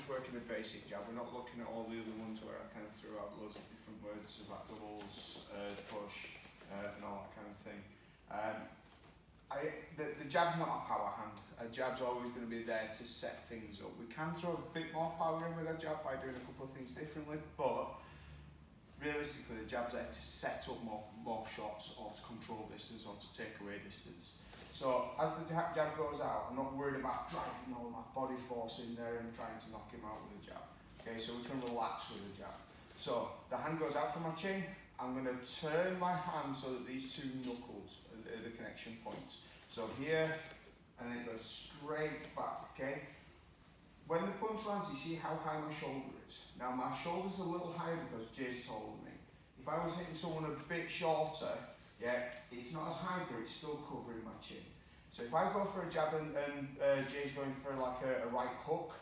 just working the basic jab. We're not looking at all the other ones where I kind of threw out loads of different words like doubles, push, and all that kind of thing. The jab's not a power hand. A jab's always going to be there to set things up. We can throw a bit more power in with a jab by doing a couple of things differently, but realistically the jab's there to set up more shots, or to control distance, or to take away distance. So as the jab goes out, I'm not worried about driving all my body force in there and trying to knock him out with a jab. Okay, so we can relax with a jab. So the hand goes out from my chin. I'm going to turn my hand so that these two knuckles are the connection points. So here, and then it goes straight back, okay? When the punch lands, you see how high my shoulder is. Now my shoulder's a little higher because Jay's taller than me. If I was hitting someone a bit shorter, yeah, it's not as high, but it's still covering my chin. So if I go for a jab and Jay's going for like a right hook,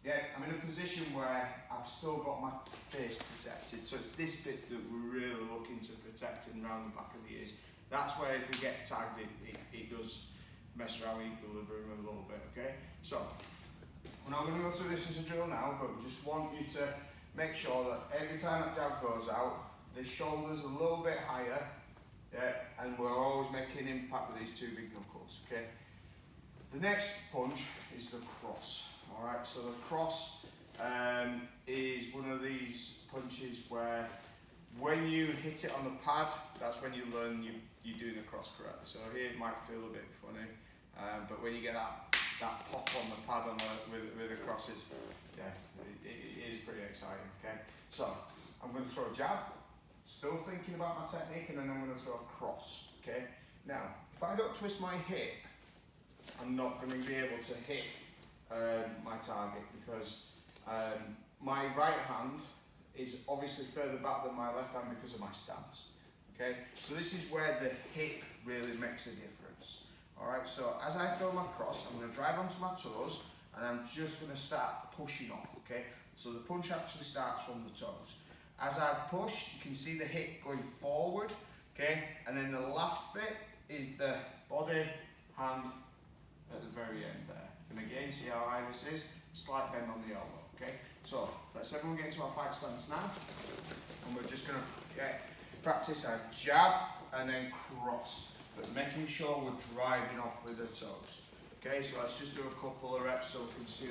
yeah, I'm in a position where I've still got my face protected. So it's this bit that we're really looking to protect and around the back of the ears. That's where if we get tagged, it does mess around equilibrium a little bit, okay? So, we're not going to go through this as a drill now, but we just want you to make sure that every time that jab goes out, the shoulder's a little bit higher, yeah, and we're always making impact with these two big knuckles, okay? The next punch is the cross, alright? So the cross is one of these punches where when you hit it on the pad, that's when you learn you're doing the cross correctly. So here it might feel a bit funny, but when you get that pop on the pad with the crosses, yeah, it is pretty exciting, okay? So I'm going to throw a jab, still thinking about my technique, and then I'm going to throw a cross, okay? Now, if I don't twist my hip, I'm not going to be able to hit my target, because my right hand is obviously further back than my left hand because of my stance, okay? So this is where the hip really makes a difference, all right? So as I throw my cross, I'm going to drive onto my toes, and I'm just going to start pushing off, okay? So the punch actually starts from the toes. As I push, you can see the hip going forward, okay? And then the last bit is the body, hand at the very end there. And again, see how high this is? Slight bend on the elbow, okay? So let's everyone get into our fight stance now. And we're just going to practice our jab and then cross, but making sure we're driving off with the toes. Okay, so let's just do a couple of reps so we can see